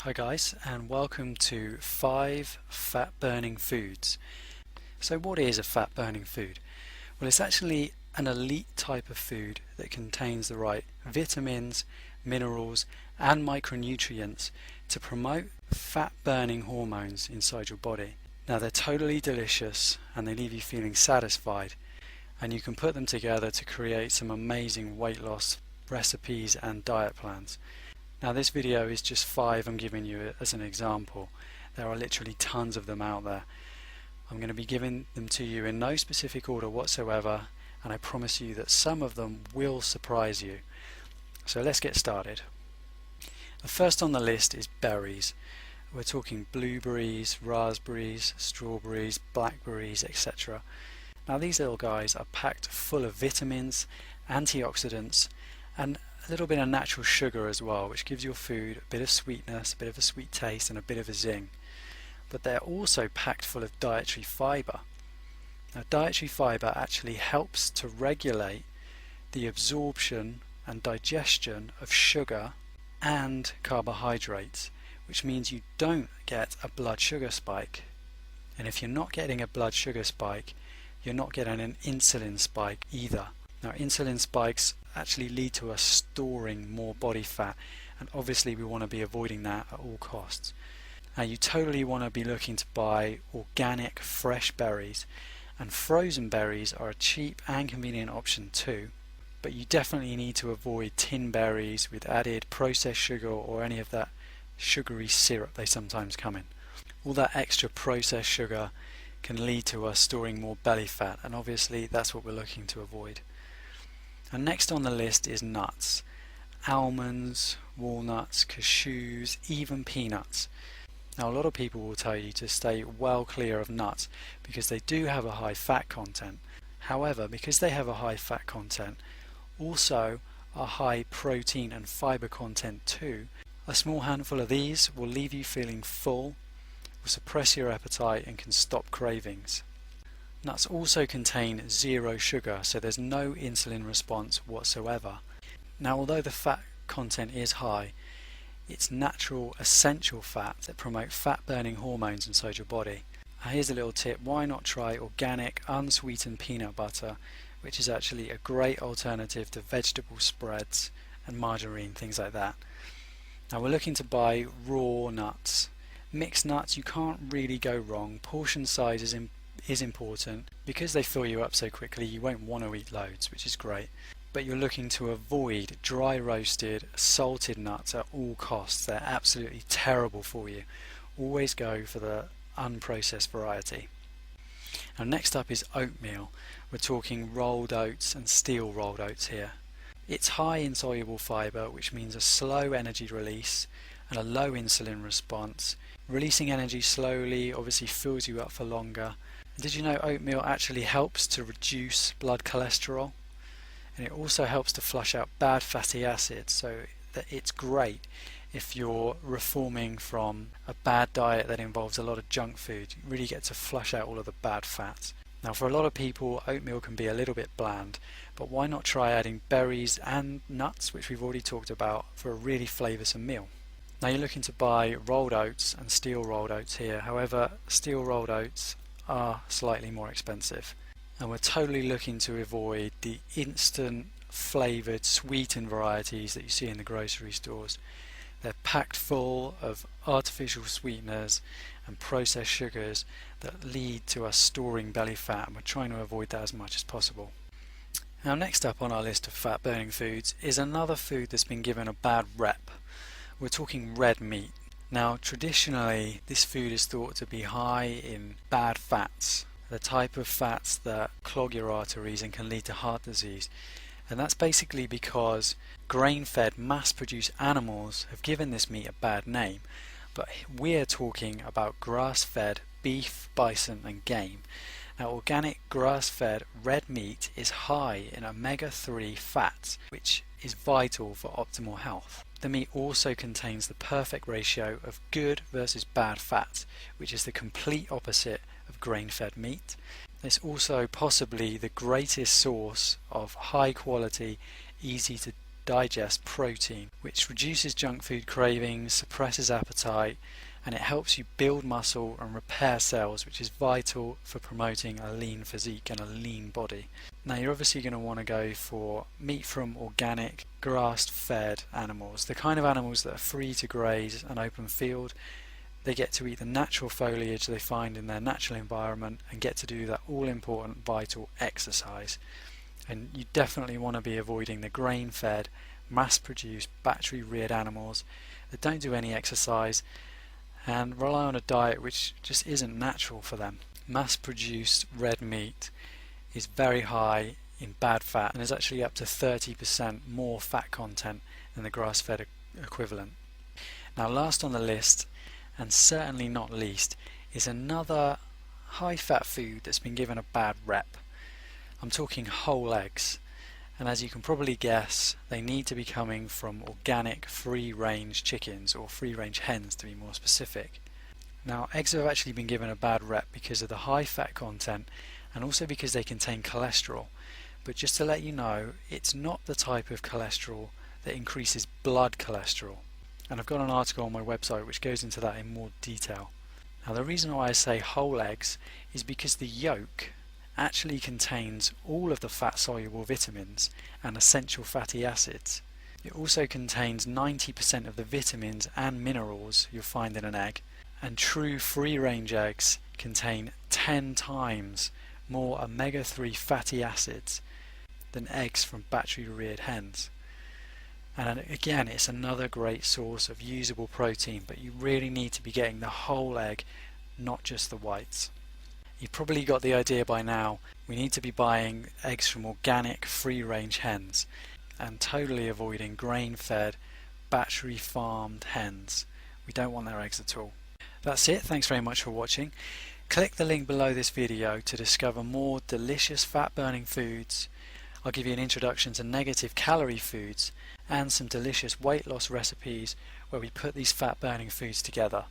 Hi guys, and welcome to 5 fat burning foods. So what is a fat burning food? Well, it's actually an elite type of food that contains the right vitamins, minerals and micronutrients to promote fat burning hormones inside your body. Now they're totally delicious and they leave you feeling satisfied, and you can put them together to create some amazing weight loss recipes and diet plans. Now this video is just 5 I'm giving you as an example. There are literally tons of them out there. I'm going to be giving them to you in no specific order whatsoever, and I promise you that some of them will surprise you. So let's get started. The first on the list is berries. We're talking blueberries, raspberries, strawberries, blackberries, etc. Now these little guys are packed full of vitamins, antioxidants and a little bit of natural sugar as well, which gives your food a bit of sweetness, a bit of a sweet taste and a bit of a zing. But they're also packed full of dietary fibre. Now dietary fibre actually helps to regulate the absorption and digestion of sugar and carbohydrates, which means you don't get a blood sugar spike. And if you're not getting a blood sugar spike, you're not getting an insulin spike either. Now insulin spikes actually lead to us storing more body fat, and obviously we want to be avoiding that at all costs. Now you totally want to be looking to buy organic fresh berries, and frozen berries are a cheap and convenient option too, but you definitely need to avoid tin berries with added processed sugar or any of that sugary syrup they sometimes come in. All that extra processed sugar can lead to us storing more belly fat, and obviously that's what we're looking to avoid. And next on the list is nuts. Almonds, walnuts, cashews, even peanuts. Now a lot of people will tell you to stay well clear of nuts because they do have a high fat content. However, because they have a high fat content, also a high protein and fiber content too, a small handful of these will leave you feeling full, will suppress your appetite and can stop cravings. Nuts also contain zero sugar, so there's no insulin response whatsoever. Now although the fat content is high, it's natural essential fats that promote fat burning hormones inside your body. Now here's a little tip: why not try organic unsweetened peanut butter, which is actually a great alternative to vegetable spreads and margarine, things like that. Now we're looking to buy raw nuts. Mixed nuts, you can't really go wrong. Portion size is important. Because they fill you up so quickly, you won't want to eat loads, which is great. But you're looking to avoid dry roasted, salted nuts at all costs. They're absolutely terrible for you. Always go for the unprocessed variety. Now next up is oatmeal. We're talking rolled oats and steel rolled oats here. It's high in soluble fibre, which means a slow energy release and a low insulin response. Releasing energy slowly obviously fills you up for longer. And did you know oatmeal actually helps to reduce blood cholesterol? And it also helps to flush out bad fatty acids, so that it's great if you're reforming from a bad diet that involves a lot of junk food. You really get to flush out all of the bad fats. Now for a lot of people, oatmeal can be a little bit bland, but why not try adding berries and nuts, which we've already talked about, for a really flavoursome meal. Now you're looking to buy rolled oats and steel rolled oats here. However, steel rolled oats are slightly more expensive, and we're totally looking to avoid the instant flavoured sweetened varieties that you see in the grocery stores. They're packed full of artificial sweeteners and processed sugars that lead to us storing belly fat, and we're trying to avoid that as much as possible. Now next up on our list of fat burning foods is another food that's been given a bad rep. We're talking red meat. Now traditionally this food is thought to be high in bad fats, the type of fats that clog your arteries and can lead to heart disease. And that's basically because grain-fed mass-produced animals have given this meat a bad name, but we're talking about grass-fed beef, bison and game. Now organic grass-fed red meat is high in omega-3 fats, which is vital for optimal health. The meat also contains the perfect ratio of good versus bad fats, which is the complete opposite of grain-fed meat. It's also possibly the greatest source of high quality, easy to digest protein, which reduces junk food cravings, suppresses appetite, and it helps you build muscle and repair cells, which is vital for promoting a lean physique and a lean body. Now you're obviously going to want to go for meat from organic, grass-fed animals, the kind of animals that are free to graze an open field. They get to eat the natural foliage they find in their natural environment and get to do that all-important vital exercise. And you definitely want to be avoiding the grain-fed, mass-produced, battery-reared animals that don't do any exercise and rely on a diet which just isn't natural for them. Mass-produced red meat is very high in bad fat and is actually up to 30% more fat content than the grass-fed equivalent. Now last on the list, and certainly not least, is another high-fat food that's been given a bad rep. I'm talking whole eggs, and as you can probably guess, they need to be coming from organic free-range chickens, or free-range hens to be more specific. Now eggs have actually been given a bad rep because of the high fat content and also because they contain cholesterol, but just to let you know, it's not the type of cholesterol that increases blood cholesterol, and I've got an article on my website which goes into that in more detail. Now the reason why I say whole eggs is because the yolk actually contains all of the fat-soluble vitamins and essential fatty acids. It also contains 90% of the vitamins and minerals you'll find in an egg, and true free-range eggs contain 10 times more omega-3 fatty acids than eggs from battery-reared hens. And again, it's another great source of usable protein, but you really need to be getting the whole egg, not just the whites. You've probably got the idea by now. We need to be buying eggs from organic, free-range hens and totally avoiding grain-fed, battery-farmed hens. We don't want their eggs at all. That's it. Thanks very much for watching. Click the link below this video to discover more delicious fat-burning foods. I'll give you an introduction to negative calorie foods and some delicious weight loss recipes where we put these fat-burning foods together.